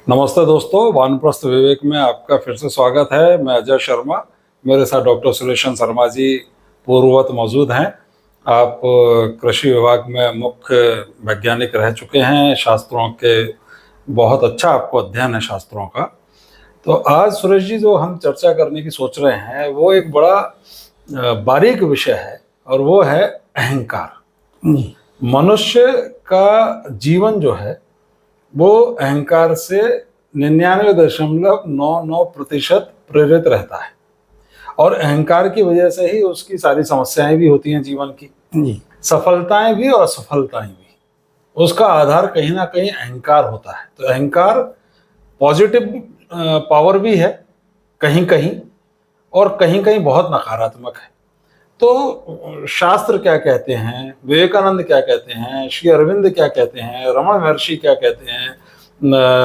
नमस्ते दोस्तों, वानप्रस्थ विवेक में आपका फिर से स्वागत है। मैं अजय शर्मा, मेरे साथ डॉक्टर सुलेशन शर्मा जी पूर्ववत मौजूद हैं। आप कृषि विभाग में मुख्य वैज्ञानिक रह चुके हैं। शास्त्रों के बहुत अच्छा आपको अध्ययन है शास्त्रों का। तो आज सुरेश जी जो हम चर्चा करने की सोच रहे हैं वो एक बड़ा बारीक विषय है और वो है अहंकार। मनुष्य का जीवन जो है वो अहंकार से 99.99% प्रेरित रहता है और अहंकार की वजह से ही उसकी सारी समस्याएं भी होती हैं जीवन की, सफलताएं भी और असफलताएं भी। उसका आधार कहीं ना कहीं अहंकार होता है। तो अहंकार पॉजिटिव पावर भी है कहीं कहीं और कहीं कहीं बहुत नकारात्मक है। तो शास्त्र क्या कहते हैं, विवेकानंद क्या कहते हैं, श्री अरविंद क्या कहते हैं, रमण महर्षि क्या कहते हैं,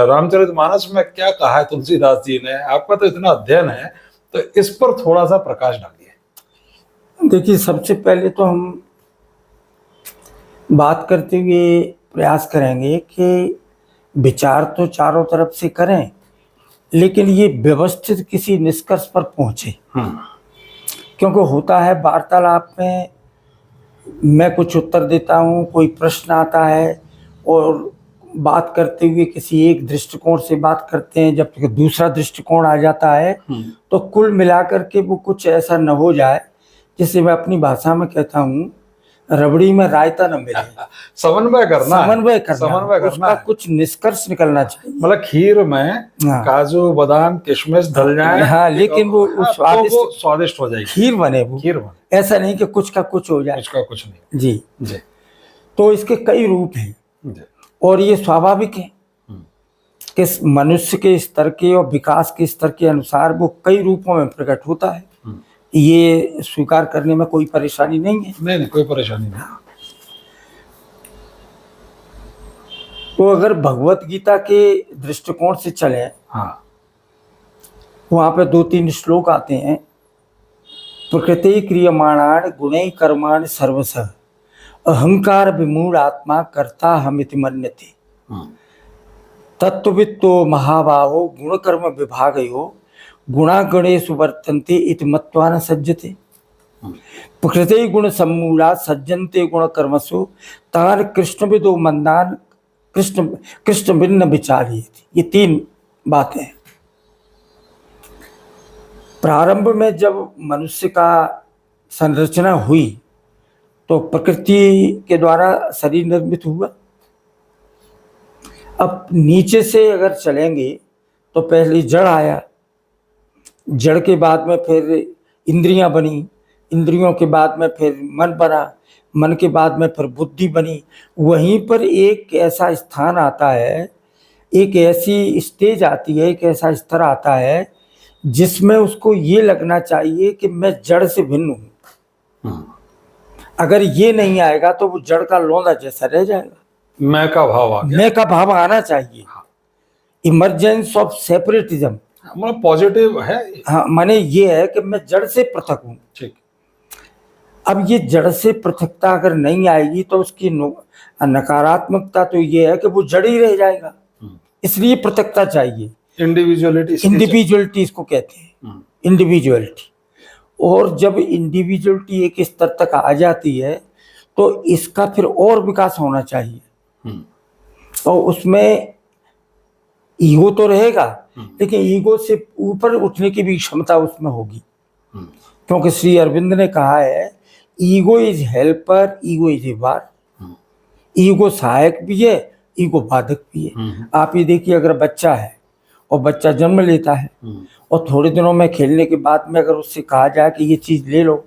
रामचरितमानस में क्या कहा है तुलसीदास जी ने, आपका तो इतना अध्ययन है, तो इस पर थोड़ा सा प्रकाश डालिए। देखिए, सबसे पहले तो हम बात करते हुए प्रयास करेंगे कि विचार तो चारों तरफ से करें, लेकिन ये व्यवस्थित किसी निष्कर्ष पर पहुंचे। क्योंकि होता है वार्तालाप में मैं कुछ उत्तर देता हूँ, कोई प्रश्न आता है और बात करते हुए किसी एक दृष्टिकोण से बात करते हैं, जब तक दूसरा दृष्टिकोण आ जाता है तो कुल मिलाकर के वो कुछ ऐसा न हो जाए जिसे मैं अपनी भाषा में कहता हूँ रबड़ी में रायता न मिले। समन्वय करना उसका कुछ निष्कर्ष निकलना चाहिए। मतलब खीर में काजू बादाम किशमिश डल जाए, हाँ, लेकिन वो स्वादिष्ट हो जाएगी, खीर बने। ऐसा नहीं कि कुछ का कुछ हो जाए, कुछ का कुछ नहीं। जी। तो इसके कई रूप हैं और ये स्वाभाविक है कि मनुष्य के स्तर के और विकास के स्तर के अनुसार वो कई रूपों में प्रकट होता है। ये स्वीकार करने में कोई परेशानी नहीं है। नहीं, कोई परेशानी नहीं। तो अगर भगवत गीता के दृष्टिकोण से चले, वहां पे 2-3 श्लोक आते हैं। प्रकृति क्रियमाणान गुणै कर्माणि सर्वशः अहंकार विमूढ़ आत्मा कर्ता हमिति मन्यते तत्त्ववित्तो महाबाहो गुण कर्म विभागयो गुणागणेषु वर्तन्ते इति मत्वा न सज्जते। प्रकृति गुण सम्मूला सज्जन्ते गुण कर्मसु तान कृष्णविदो मंदान कृष्ण भिन्न विचार्येति। ये 3 बातें। प्रारंभ में जब मनुष्य का संरचना हुई तो प्रकृति के द्वारा शरीर निर्मित हुआ। अब नीचे से अगर चलेंगे तो पहले जड़ आया, जड़ के बाद में फिर इंद्रियां बनी, इंद्रियों के बाद में फिर मन बना, मन के बाद में फिर बुद्धि बनी। वहीं पर एक ऐसा स्थान आता है, एक ऐसी स्टेज आती है, एक ऐसा स्तर आता है जिसमें उसको ये लगना चाहिए कि मैं जड़ से भिन्न हूँ। अगर ये नहीं आएगा तो वो जड़ का लौंदा जैसा रह जाएगा। मैं का भाव आ गया। मैं का भाव आना चाहिए। इमर्जेंस ऑफ सेपरेटिज्म मतलब पॉजिटिव है। हाँ, माने ये है कि मैं जड़ से पृथक हूँ। ठीक। अब ये जड़ से पृथकता अगर नहीं आएगी तो उसकी नकारात्मकता तो ये है कि वो जड़ ही रह जाएगा। इसलिए पृथकता चाहिए। इंडिविजुअलिटी इसको कहते हैं, इंडिविजुअलिटी। और जब इंडिविजुअलिटी एक स्तर तक आ जाती है तो इसका फिर और विकास होना चाहिए। और उसमें ईगो तो रहेगा, लेकिन ईगो से ऊपर उठने की भी क्षमता उसमें होगी। क्योंकि श्री अरविंद ने कहा है ego is helper, ego is a war. Ego सहायक भी है, ईगो बाधक भी है। आप ये देखिए, अगर बच्चा है और बच्चा जन्म लेता है और थोड़े दिनों में खेलने के बाद में अगर उससे कहा जाए कि ये चीज ले लो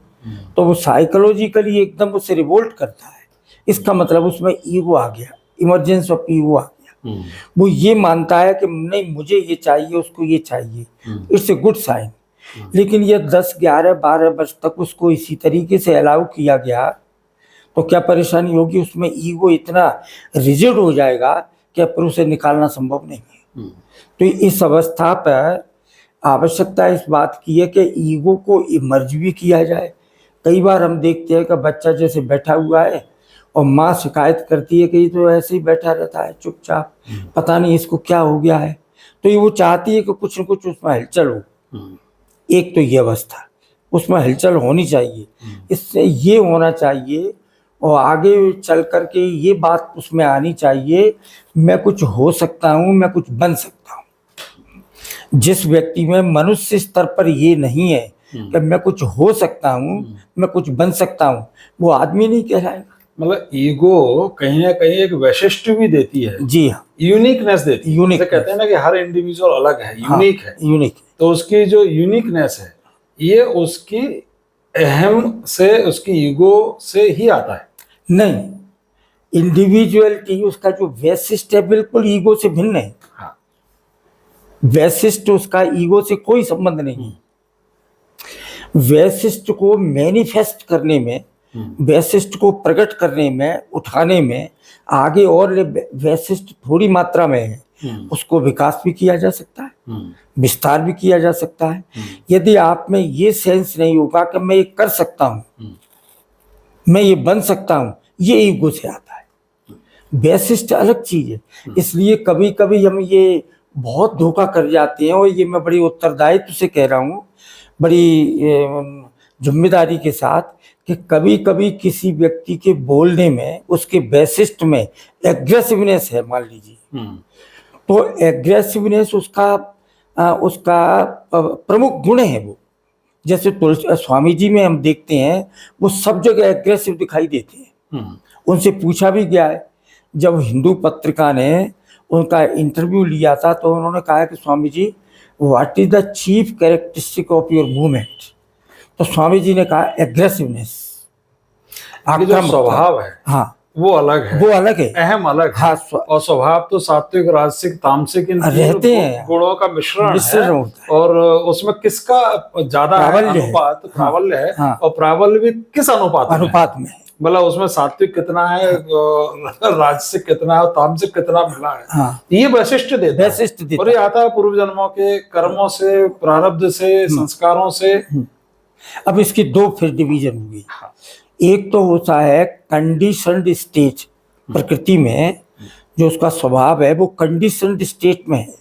तो वो साइकोलॉजिकली एकदम उससे रिवोल्ट करता है। इसका मतलब उसमें ईगो आ गया, इमरजेंस ऑफ ईगो आ गया। वो ये मानता है कि नहीं, मुझे ये चाहिए, उसको ये चाहिए। It's a good sign. लेकिन ये 10, 11, 12 वर्ष तक उसको इसी तरीके से अलाउ किया गया तो क्या परेशानी होगी? उसमें ईगो इतना रिजिड हो जाएगा कि फिर उसे निकालना संभव नहीं है। तो इस अवस्था पर आवश्यकता इस बात की है कि ईगो को इमर्ज भी किया जाए। कई बार हम देखते हैं कि बच्चा जैसे बैठा हुआ है और माँ शिकायत करती है कि ये तो ऐसे ही बैठा रहता है चुपचाप, पता नहीं इसको क्या हो गया है। तो ये वो चाहती है कि कुछ न कुछ उसमें हलचल हो। एक तो ये अवस्था, उसमें हलचल होनी चाहिए, इससे ये होना चाहिए और आगे चल करके ये बात उसमें आनी चाहिए, मैं कुछ हो सकता हूँ, मैं कुछ बन सकता हूँ। जिस व्यक्ति में मनुष्य स्तर पर ये नहीं है कि मैं कुछ हो सकता हूँ, मैं कुछ बन सकता हूँ, वो आदमी नहीं कहलाएगा। मतलब ईगो कहीं ना कहीं एक वैशिष्ट भी देती है। जी हाँ, यूनिकनेस देती है। यूनिक कहते हैं ना कि हर इंडिविजुअल अलग है, यूनिक है। यूनिक। तो उसकी जो यूनिकनेस है ये उसकी अहम से, उसकी ईगो से ही आता है। नहीं, इंडिविजुअलिटी उसका जो वैशिष्ट है बिल्कुल ईगो से भिन्न है। हाँ। वैशिष्ट उसका ईगो से कोई संबंध नहीं। वैशिष्ट को मैनिफेस्ट करने में, वैशिष्ट को प्रकट करने में, उठाने में आगे और वैशिष्ट थोड़ी मात्रा में है, उसको विकास भी किया जा सकता है, विस्तार भी किया जा सकता है। यदि आप में ये सेंस नहीं होगा कि मैं ये कर सकता हूँ, मैं ये बन सकता हूँ, ये ईगो से आता है। वैशिष्ट अलग चीज है। इसलिए कभी कभी हम ये बहुत धोखा कर जाते हैं, और ये मैं बड़ी उत्तरदायित्व से कह रहा हूँ, बड़ी जिम्मेदारी के साथ, कि कभी कभी किसी व्यक्ति के बोलने में, उसके वैशिष्ट में एग्रेसिवनेस है मान लीजिए, तो एग्रेसिवनेस उसका प्रमुख गुण है। वो जैसे स्वामी जी में हम देखते हैं, वो सब जगह एग्रेसिव दिखाई देते हैं। उनसे पूछा भी गया है, जब हिंदू पत्रिका ने उनका इंटरव्यू लिया था तो उन्होंने कहा कि Swami ji what is the chief characteristic of your movement, तो स्वामी जी ने कहा एग्रेसिवनेस, जो स्वभाव है, हाँ वो अलग है, वो अलग है, अहम अलग है। हाँ, और स्वभाव तो सात्विक, राजसिक, तामसिक इन रहते हैं, गुणों का मिश्रण है। होता है। और उसमें किसका ज्यादा अनुपात, प्राबल्य है, हाँ, और प्राबल्य भी किस अनुपात में, मतलब उसमें सात्विक कितना है, राजसिक कितना है, और तामसिक कितना मिला है। हाँ, ये वैशिष्ट देता है। और ये आता है पूर्व जन्मों के कर्मों से, प्रारब्ध से, संस्कारों से। अब इसकी दो फिर डिवीजन हुई। एक तो होता है कंडीशनड स्टेट, प्रकृति में जो उसका स्वभाव है वो कंडीशनड स्टेट में है।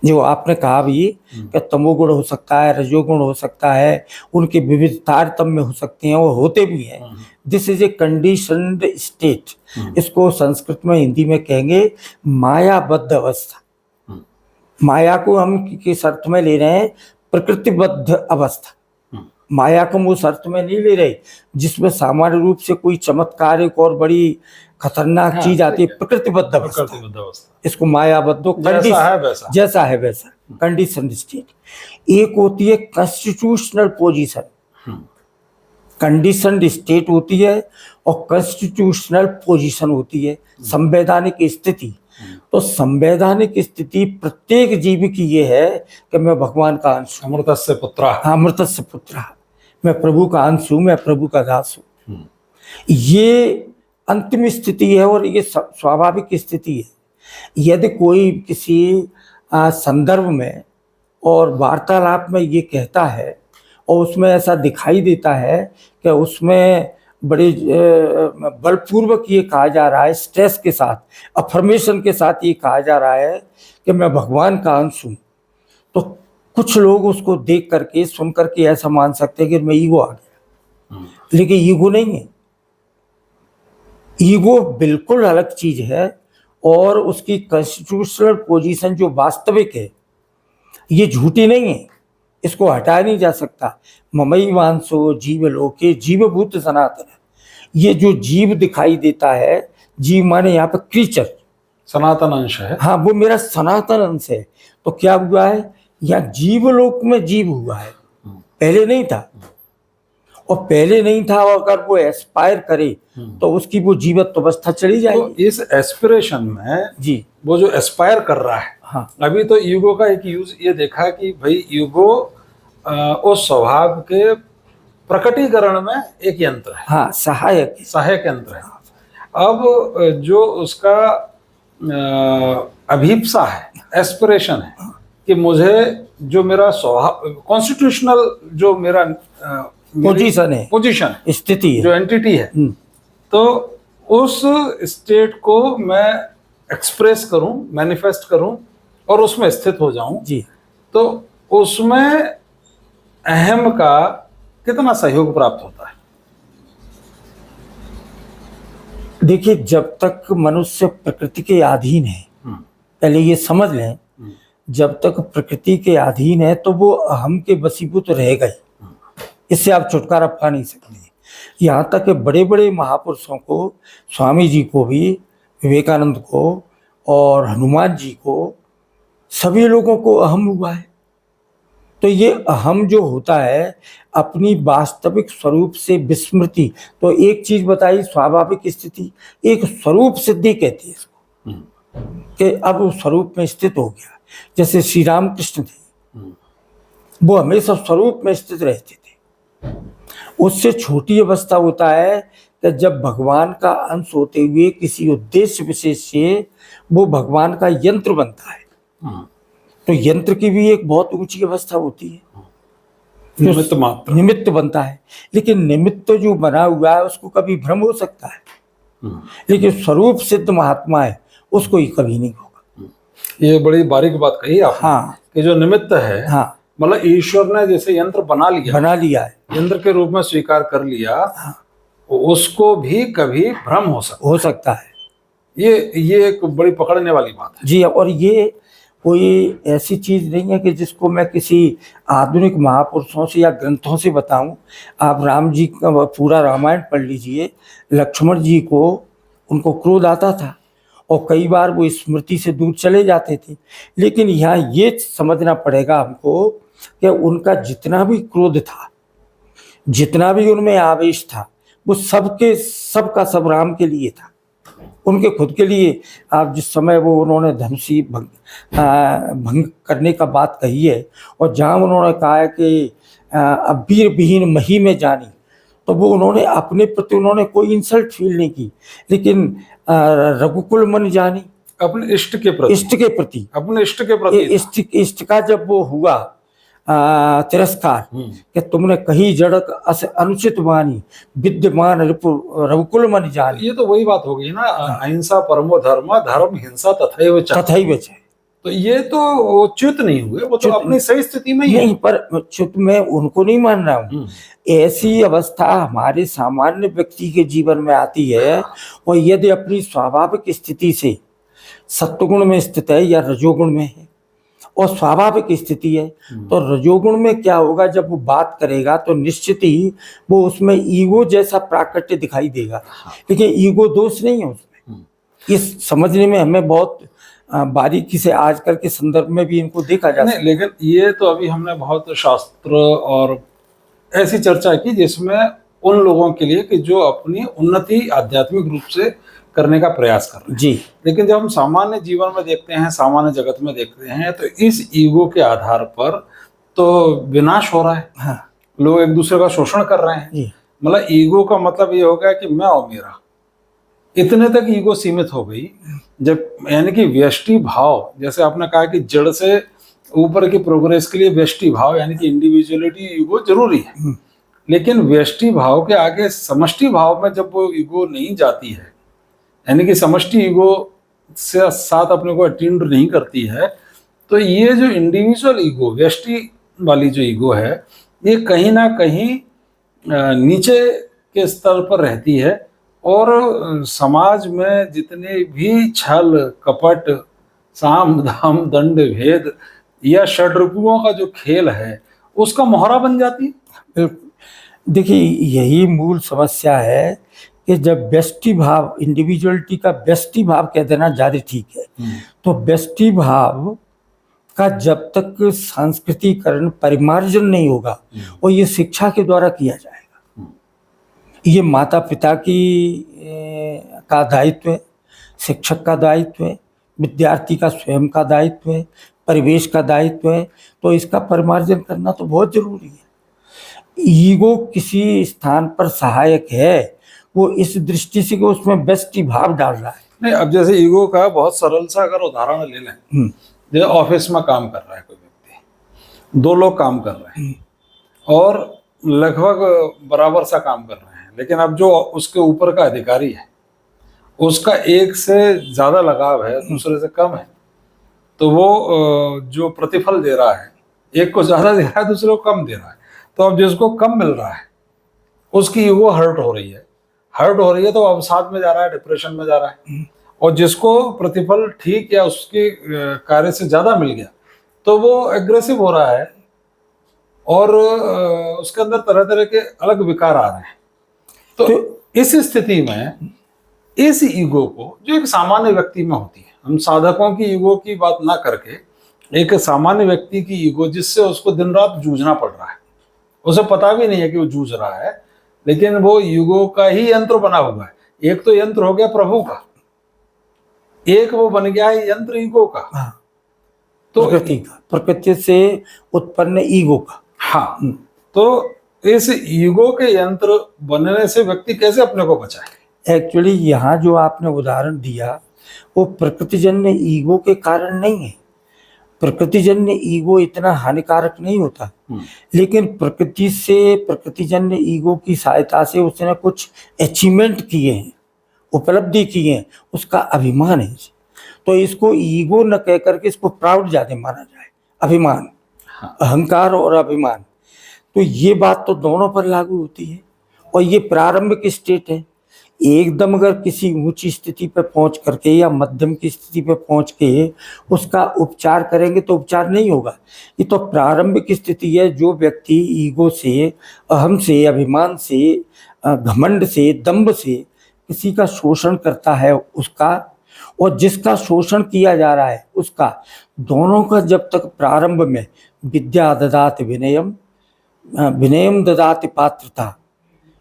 जो आपने कहा भी कि तमोगुण हो सकता है, रजोगुण हो सकता है, उनके विविध तारतम्य हो सकते हैं, वो होते भी हैं। This is a conditioned state. इसको संस्कृत में, हिंदी में कहेंगे मायाबद्ध अवस्था। माया को हम किस अर्थ में ले रहे हैं? प्रकृतिबद्ध अवस्था। माया को हम उस अर्थ में नहीं ले रहे जिसमें सामान्य रूप से कोई चमत्कार, एक और बड़ी खतरनाक चीज आती है, प्रकृतिबद्ध अवस्था। इसको मायाबद्ध, जैसा है वैसा, कंडीशन स्टेट। एक होती है कॉन्स्टिट्यूशनल पोजीशन। कंडीशनड स्टेट होती है और कॉन्स्टिट्यूशनल पोजीशन होती है, संवैधानिक स्थिति। तो संवैधानिक स्थिति प्रत्येक जीव की ये है कि मैं भगवान का अंश हूँ, अमृतस्य पुत्रः। हाँ, अमृतस्य पुत्रः, मैं प्रभु का अंश हूँ, मैं प्रभु का दास हूँ। ये अंतिम स्थिति है और ये स्वाभाविक स्थिति है। यदि कोई किसी संदर्भ में और वार्तालाप में ये कहता है और उसमें ऐसा दिखाई देता है कि उसमें बड़े बलपूर्वक ये कहा जा रहा है, स्ट्रेस के साथ, अफर्मेशन के साथ ये कहा जा रहा है कि मैं भगवान का अंश हूँ, तो कुछ लोग उसको देख करके, सुन करके ऐसा मान सकते हैं कि मैं ईगो आ गया। लेकिन ईगो नहीं है। ईगो बिल्कुल अलग चीज है और उसकी कॉन्स्टिट्यूशनल पोजीशन जो वास्तविक है ये झूठी नहीं है, इसको हटाया नहीं जा सकता। ममई वांसो जीव लोके जीवभूत सनातन। ये जो जीव दिखाई देता है, जीव माने यहाँ पे क्रीचर, सनातन अंश है। हाँ, वो मेरा सनातन अंश है। तो क्या हुआ है, यहाँ जीवलोक में जीव हुआ है, पहले नहीं था। और पहले नहीं था, और अगर वो एस्पायर करे तो उसकी वो जीवत्व अवस्था चली जाएगी। तो इस एस्पिरेशन में जी, वो जो एस्पायर कर रहा है, हाँ, अभी तो ईगो का एक यूज ये देखा कि भाई ईगो उस स्वभाव के प्रकटीकरण में एक यंत्र है, हाँ, सहायक यंत्र है। अब जो उसका अभीप्सा है, एस्पिरेशन है कि मुझे जो मेरा स्वभाव, कॉन्स्टिट्यूशनल जो मेरा पोजीशन है, स्थिति है, जो एंटिटी है, तो उस स्टेट को मैं एक्सप्रेस करूं, मैनिफेस्ट करूं और उसमें स्थित हो जाऊं जी, तो उसमें अहम का कितना सहयोग प्राप्त होता है? देखिए, जब तक मनुष्य प्रकृति के अधीन है, पहले ये समझ लें, जब तक प्रकृति के अधीन है तो वो अहम के वशीभूत रहेगा ही, इससे आप छुटकारा पा नहीं सकते। यहाँ तक कि बड़े बड़े महापुरुषों को, स्वामी जी को भी, विवेकानंद को और हनुमान जी को, सभी लोगों को अहम हुआ है। तो ये अहम जो होता है अपनी वास्तविक स्वरूप से विस्मृति, तो एक चीज बताई, स्वाभाविक स्थिति, एक स्वरूप सिद्धि कहती है इसको, कि अब वो स्वरूप में स्थित हो गया। जैसे श्री राम कृष्ण थे, वो हमेशा स्वरूप में स्थित रहते थे। उससे छोटी अवस्था होता है कि जब भगवान का अंश होते हुए किसी उद्देश्य विशेष से वो भगवान का यंत्र बनता है, तो यंत्र की भी एक बहुत ऊंची अवस्था होती है, निमित्त मात्र, निमित्त बनता है। लेकिन निमित्त जो बना हुआ है उसको कभी भ्रम हो सकता है, लेकिन स्वरूप सिद्ध महात्मा है उसको ही कभी नहीं होगा। ये बड़ी बारीक बात कही आपने। हाँ, कि जो निमित्त है, हाँ, मतलब ईश्वर ने जैसे यंत्र बना लिया है, यंत्र के रूप में स्वीकार कर लिया, हाँ, उसको भी कभी भ्रम हो सकता है। ये एक बड़ी पकड़ने वाली बात है जी। और ये कोई ऐसी चीज नहीं है कि जिसको मैं किसी आधुनिक महापुरुषों से या ग्रंथों से बताऊं। आप राम जी का पूरा रामायण पढ़ लीजिए, लक्ष्मण जी को उनको क्रोध आता था और कई बार वो स्मृति से दूर चले जाते थे, लेकिन यहाँ ये समझना पड़ेगा हमको कि उनका जितना भी क्रोध था, जितना भी उनमें आवेश था, वो सबका सब राम के लिए था, उनके खुद के लिए। आप जिस समय वो उन्होंने धनुषी भंग करने का बात कही है, और जहाँ उन्होंने कहा है कि अब वीर विहीन मही में जानी, तो वो उन्होंने अपने प्रति उन्होंने कोई इंसल्ट फील नहीं की, लेकिन रघुकुल मन जानी, अपने इष्ट के प्रति अपने इष्ट का जब वो हुआ तिरस्कार कि तुमने कही जड़क अनुचित वाणी, विद्यमान रघुकुल मन जानी। ये तो वही बात हो गई ना, अहिंसा परमो धर्म, धर्म हिंसा तथैव च। तो ये तो च्युत नहीं हुए, वो तो अपनी सही स्थिति में ही नहीं, पर च्युत मैं उनको नहीं मान रहा हूँ। ऐसी अवस्था हमारे सामान्य व्यक्ति के जीवन में आती है, और यदि अपनी स्वाभाविक स्थिति से सत्वगुण में स्थित है या रजोगुण में है और स्वाभाविक स्थिति है, तो रजोगुण में क्या होगा, जब वो बात करेगा तो निश्चित ही वो उसमें ईगो जैसा प्राकट्य दिखाई देगा, लेकिन ईगो दोष नहीं है उसमें। इस समझने में हमें बहुत बारीकी से आजकल के संदर्भ में भी इनको देखा जा सकता है। लेकिन ये तो अभी हमने बहुत शास्त्र और ऐसी चर्चा की जिसमें उन लोगों के लिए कि जो अपनी उन्नति आध्यात्मिक रूप से करने का प्रयास कर रहे हैं। जी। लेकिन जब हम सामान्य जीवन में देखते हैं, सामान्य जगत में देखते हैं, तो इस ईगो के आधार पर तो विनाश हो रहा है। हाँ। लोग एक दूसरे का शोषण कर रहे हैं। मतलब ईगो का मतलब ये हो गया कि मैं और मेरा, इतने तक ईगो सीमित हो गई। जब यानी कि व्यष्टि भाव, जैसे आपने कहा कि जड़ से ऊपर की प्रोग्रेस के लिए व्यष्टि भाव यानी कि इंडिविजुअलिटी, ईगो जरूरी है, लेकिन व्यष्टि भाव के आगे समष्टि भाव में जब वो ईगो नहीं जाती है, यानी कि समष्टि ईगो से साथ अपने को अटेंड नहीं करती है, तो ये जो इंडिविजुअल ईगो, व्यष्टि वाली जो ईगो है, ये कहीं ना कहीं नीचे के स्तर पर रहती है। और समाज में जितने भी छल कपट, साम दाम दंड भेद या षड्रिपुओं का जो खेल है, उसका मोहरा बन जाती है। बिल्कुल। देखिए, यही मूल समस्या है कि जब व्यष्टि भाव, इंडिविजुअलिटी का व्यष्टि भाव कह देना ज़्यादा ठीक है, तो व्यष्टि भाव का जब तक सांस्कृतिकरण, परिमार्जन नहीं होगा, और ये शिक्षा के द्वारा किया जाएगा, ये माता पिता का दायित्व है, शिक्षक का दायित्व है, विद्यार्थी का स्वयं का दायित्व है, परिवेश का दायित्व है, तो इसका परिमार्जन करना तो बहुत जरूरी है। ईगो किसी स्थान पर सहायक है, वो इस दृष्टि से कि उसमें व्यष्टि भाव डाल रहा है। नहीं, अब जैसे ईगो का बहुत सरल सा अगर उदाहरण ले लें, जैसे ऑफिस में काम कर रहा है कोई व्यक्ति, दो लोग काम कर रहे हैं और लगभग बराबर सा काम कर रहे हैं, लेकिन अब जो उसके ऊपर का अधिकारी है उसका एक से ज्यादा लगाव है, दूसरे से कम है, तो वो जो प्रतिफल दे रहा है, एक को ज्यादा दे रहा है, दूसरे को कम दे रहा है। तो अब जिसको कम मिल रहा है उसकी ईगो हर्ट हो रही है तो अवसाद में जा रहा है, डिप्रेशन में जा रहा है। और जिसको प्रतिफल ठीक या उसके कार्य से ज्यादा मिल गया तो वो एग्रेसिव हो रहा है और उसके अंदर तरह तरह के अलग विकार आ रहे हैं। तो इस स्थिति में इस ईगो को, जो एक सामान्य व्यक्ति में होती है, हम साधकों की ईगो की बात ना करके एक सामान्य व्यक्ति की ईगो, जिससे उसको दिन रात जूझना पड़ रहा है, उसे पता भी नहीं है कि वो जूझ रहा है, लेकिन वो ईगो का ही यंत्र बना हुआ है। एक तो यंत्र हो गया प्रभु का, एक वो बन गया है यंत्र ईगो का। तो प्रकृति से उत्पन्न ईगो का। हाँ, तो इस ईगो के यंत्र बनने से व्यक्ति कैसे अपने को बचाए? एक्चुअली यहाँ जो आपने उदाहरण दिया वो प्रकृतिजन्य ईगो के कारण नहीं है। प्रकृतिजन्य ईगो इतना हानिकारक नहीं होता, लेकिन प्रकृति से, प्रकृतिजन्य ईगो की सहायता से उसने कुछ अचीवमेंट किए हैं, उपलब्धि किए हैं, उसका अभिमान है। तो इसको ईगो न कह करके इसको प्राउड ज्यादा माना जाए, अभिमान। हाँ। अहंकार और अभिमान, तो ये बात तो दोनों पर लागू होती है। और ये प्रारंभिक स्टेट है। एकदम अगर किसी ऊंची स्थिति पर पहुंच करके या मध्यम की स्थिति पर पहुंच के उसका उपचार करेंगे तो उपचार नहीं होगा। ये तो प्रारंभिक स्थिति है। जो व्यक्ति ईगो से, अहम से, अभिमान से, घमंड से, दंभ से किसी का शोषण करता है उसका, और जिसका शोषण किया जा रहा है उसका, दोनों का जब तक प्रारंभ में विद्या ददाति विनयम, विनयम ददाति पात्रता,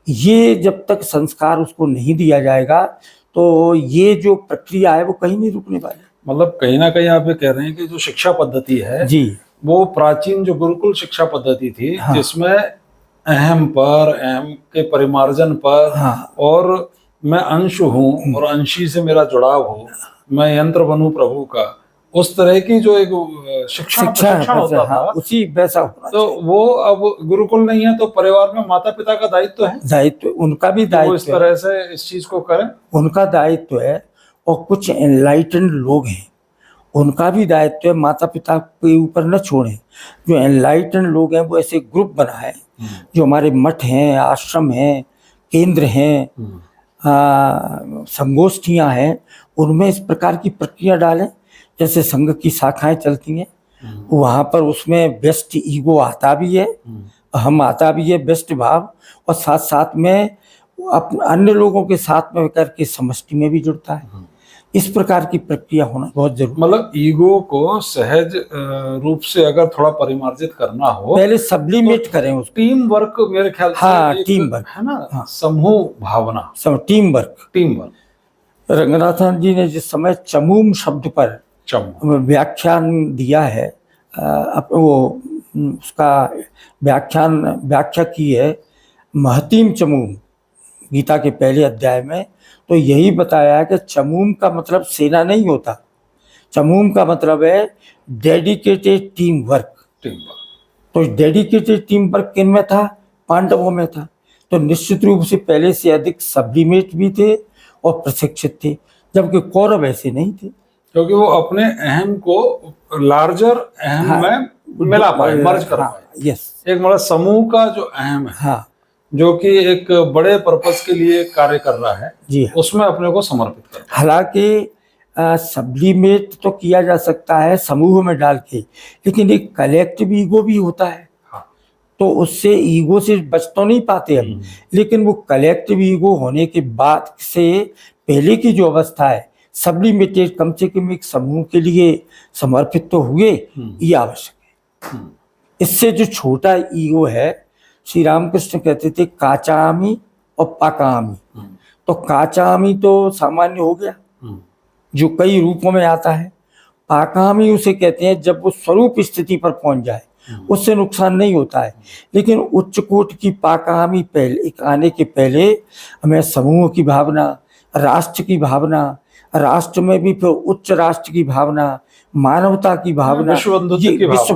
ये जब तक संस्कार उसको नहीं दिया जाएगा तो ये जो प्रक्रिया है वो कहीं नहीं रुकने वाली। मतलब कहीं ना कहीं आप ये कह रहे हैं कि जो शिक्षा पद्धति है जी, वो प्राचीन जो गुरुकुल शिक्षा पद्धति थी, हाँ, जिसमें अहम पर, अहम के परिमार्जन पर, हाँ, और मैं अंश हूँ और अंशी से मेरा जुड़ाव हो, मैं यंत्र बनूं प्रभु का, उस तरह की जो एक शिक्षण होता था, उसी वैसा होना तो वो अब गुरुकुल नहीं है। तो परिवार में माता पिता का दायित्व है, दायित्व उनका भी दायित्व, इस तरह से इस चीज को करें, उनका दायित्व है। और कुछ एनलाइटेंड लोग हैं, उनका भी दायित्व है, माता पिता के ऊपर न छोड़ें। जो एनलाइटेंड लोग हैं वो ऐसे ग्रुप बनाए, जो हमारे मठ हैं, आश्रम हैं, केंद्र हैं, संगोष्ठियां हैं, उनमें इस प्रकार की प्रक्रिया डालें। जैसे संघ की शाखाएं चलती हैं, वहाँ पर उसमें बेस्ट ईगो आता भी है, हम आता भी है, बेस्ट भाव, और साथ साथ में अन्य लोगों के साथ में करके समष्टि में भी जुड़ता है। इस प्रकार की प्रक्रिया होना बहुत जरूरी। मतलब ईगो को सहज रूप से अगर थोड़ा परिमार्जित करना हो, पहले सब्लिमेट करें उसको। टीम वर्क मेरे ख्याल से, हाँ, टीम वर्क है ना, हाँ, समूह भावना, टीम वर्क। रंगनाथन जी ने जिस समय चमूम शब्द पर व्याख्यान दिया है, वो उसका व्याख्या की है महतीम चमूम, गीता के पहले अध्याय में, तो यही बताया है कि चमूम का मतलब सेना नहीं होता। चमूम का मतलब है डेडिकेटेड टीम वर्क। तो डेडिकेटेड टीम वर्क किन में था? पांडवों में था। तो निश्चित रूप से पहले से अधिक सब्लिमेट भी थे और प्रशिक्षित थे, जबकि कौरव ऐसे नहीं थे, क्योंकि वो अपने अहम को लार्जर अहम में मिला पाए, मर्ज कर पाए। यस, एक मतलब समूह का जो अहम है, हाँ, जो कि एक बड़े पर्पस के लिए कार्य कर रहा है, जी, उसमें अपने को समर्पित कर। हालांकि सब्लिमेट तो किया जा सकता है समूह में डाल के, लेकिन एक कलेक्टिव ईगो भी होता है। हाँ। तो उससे ईगो से बच तो नहीं पाते हम, लेकिन वो कलेक्टिव ईगो होने के बाद से पहले की जो अवस्था है, सब्लिमेटेड, कम से कम एक समूह के लिए समर्पित तो हुए, ये आवश्यक है। इससे जो छोटा ईगो है, श्री रामकृष्ण कहते थे काचामी और पाकामी। तो काचामी तो सामान्य हो गया, जो कई रूपों में आता है। पाकामी उसे कहते हैं जब वो स्वरूप स्थिति पर पहुंच जाए, उससे नुकसान नहीं होता है। लेकिन उच्च कोटि की पाकामी पहले आने के पहले हमें समूह की भावना, राष्ट्र की भावना, राष्ट्र में भी फिर उच्च राष्ट्र की भावना, मानवता की भावना, विश्व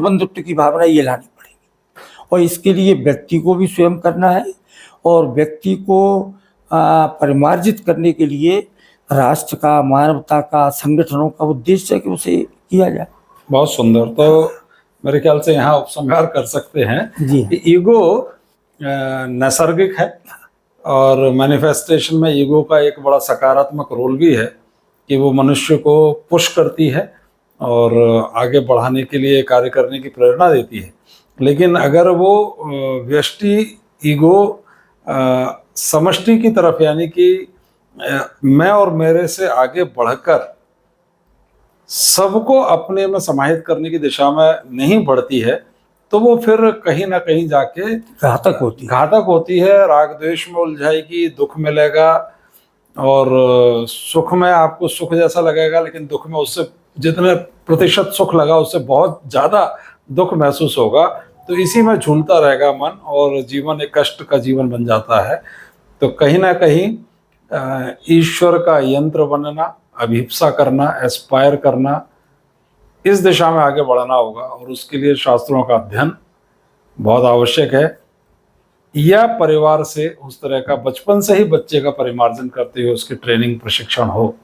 बंधुत्व की भावना, ये लानी पड़ेगी। और इसके लिए व्यक्ति को भी स्वयं करना है, और व्यक्ति को परिमार्जित करने के लिए राष्ट्र का, मानवता का, संगठनों का उद्देश्य है कि उसे किया जाए। बहुत सुंदर। तो मेरे ख्याल से यहाँ उपसंहार कर सकते हैं जी। कि ईगो नैसर्गिक है और मैनिफेस्टेशन में ईगो का एक बड़ा सकारात्मक रोल भी है कि वो मनुष्य को पुश करती है और आगे बढ़ाने के लिए कार्य करने की प्रेरणा देती है। लेकिन अगर वो व्यष्टि ईगो समष्टि की तरफ, यानी कि मैं और मेरे से आगे बढ़कर सबको अपने में समाहित करने की दिशा में नहीं बढ़ती है, तो वो फिर कहीं ना कहीं जाके घातक होती है, राग द्वेष में उलझाएगी, दुख मिलेगा और सुख में आपको सुख जैसा लगेगा, लेकिन दुख में उससे जितने प्रतिशत सुख लगा उससे बहुत ज्यादा दुख महसूस होगा। तो इसी में झूलता रहेगा मन और जीवन एक कष्ट का जीवन बन जाता है। तो कहीं ना कहीं ईश्वर का यंत्र बनना, अभिप्सा करना, एस्पायर करना, इस दिशा में आगे बढ़ना होगा और उसके लिए शास्त्रों का अध्ययन बहुत आवश्यक है। या परिवार से उस तरह का बचपन से ही बच्चे का परिमार्जन करते हुए उसकी ट्रेनिंग प्रशिक्षण हो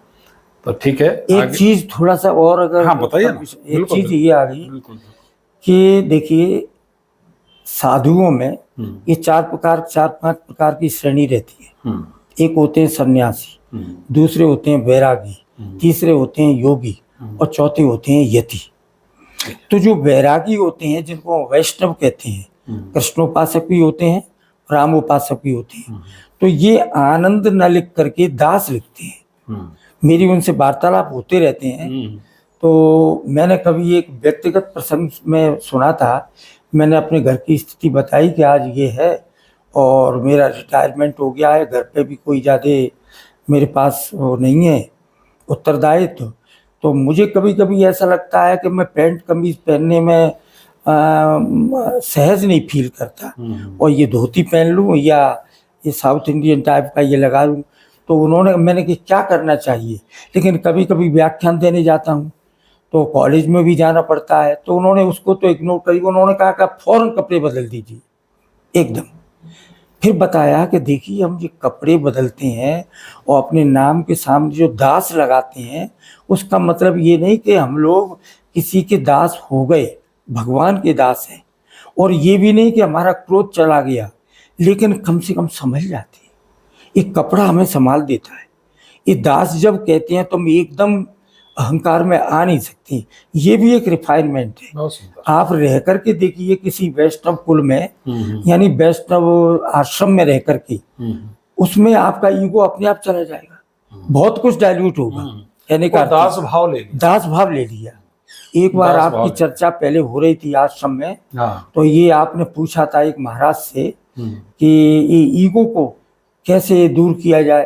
तो ठीक है। एक चीज थोड़ा सा और अगर, हाँ बताइए ना। एक चीज ये आ गई कि देखिए साधुओं में ये चार पांच प्रकार की श्रेणी रहती है। एक होते हैं सन्यासी, दूसरे होते हैं वैरागी, तीसरे होते हैं योगी और चौथे होते हैं यति। तो जो वैरागी होते हैं जिनको वैष्णव कहते हैं, कृष्णोपासक भी होते हैं, रामोपासक भी होते हैं, तो ये आनंद न लिख करके दास लिखते हैं। मेरी उनसे वार्तालाप होते रहते हैं। तो मैंने कभी एक व्यक्तिगत प्रसंग में सुना था, मैंने अपने घर की स्थिति बताई कि आज ये है और मेरा रिटायरमेंट हो गया है, घर पे भी कोई ज़्यादा मेरे पास वो नहीं है उत्तरदायित्व। तो मुझे कभी कभी ऐसा लगता है कि मैं पैंट कमीज पहनने में सहज नहीं फील करता और ये धोती पहन लूँ या ये साउथ इंडियन टाइप का ये लगा लूँ। तो मैंने कि क्या करना चाहिए, लेकिन कभी कभी व्याख्यान देने जाता हूँ तो कॉलेज में भी जाना पड़ता है, तो उन्होंने उसको तो इग्नोर करी। उन्होंने कहा कि फौरन कपड़े बदल दीजिए एकदम। फिर बताया कि देखिए हम ये कपड़े बदलते हैं और अपने नाम के सामने जो दास लगाते हैं, उसका मतलब ये नहीं कि हम लोग किसी के दास हो गए, भगवान के दास हैं। और ये भी नहीं कि हमारा क्रोध चला गया, लेकिन कम से कम समझ जाते हैं। एक कपड़ा हमें संभाल देता है। ये दास जब कहते हैं तो हम एकदम अहंकार में आ नहीं सकती, ये भी एक रिफाइनमेंट है। आप रह करके देखिए किसी वैष्णव कुल में, यानी वैष्णव आश्रम में रह करके, उसमें आपका ईगो अपने आप चला जाएगा, बहुत कुछ डाइल्यूट होगा। कहने का दास भाव ले लिया। एक बार आपकी चर्चा पहले हो रही थी आश्रम में, तो ये आपने पूछा था एक महाराज से कि ये ईगो को कैसे दूर किया जाए।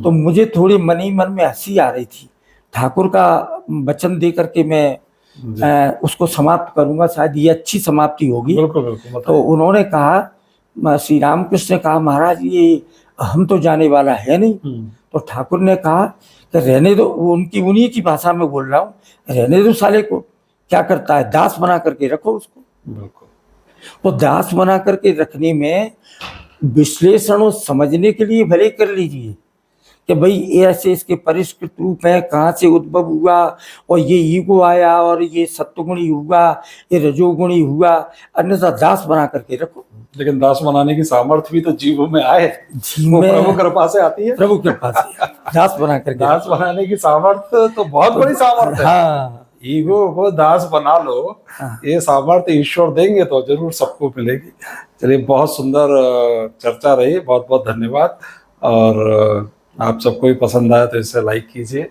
तो मुझे थोड़ी मन ही मन में हंसी आ रही थी। ठाकुर का वचन दे करके मैं उसको समाप्त करूंगा, शायद ये अच्छी समाप्ति होगी। बिल्कुल। तो उन्होंने कहा, श्री रामकृष्ण ने कहा, महाराज ये हम तो जाने वाला है नहीं। तो ठाकुर ने कहा कि रहने दो, उनकी उन्हीं की भाषा में बोल रहा हूँ, रहने दो साले को, क्या करता है, दास बना करके रखो उसको। बिल्कुल। तो दास बना करके रखने में विश्लेषण और समझने के लिए भले कर लीजिए कि भाई ऐसे इसके परिष्कृत रूप है, कहाँ से उद्भव हुआ और ये ईगो आया और ये सत्वगुणी हुआ, ये रजोगुणी हुआ, अन्यथा दास बना करके रखो। लेकिन दास बनाने की सामर्थ्य भी तो जीव में आए, प्रभु कृपा से आती है। प्रभु कृपा से दास बना करके, दास बनाने की सामर्थ्य तो बहुत बड़ी सामर्थ्य है। हाँ, ईगो को दास बना लो, ये सामर्थ्य ईश्वर देंगे तो जरूर सबको मिलेगी। चलिए, बहुत सुंदर चर्चा रही, बहुत बहुत धन्यवाद। और आप सबको भी पसंद आया तो इसे लाइक कीजिए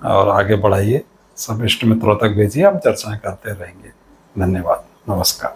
और आगे बढ़ाइए, सब इष्ट मित्रों तक भेजिए, हम चर्चाएं करते रहेंगे। धन्यवाद, नमस्कार।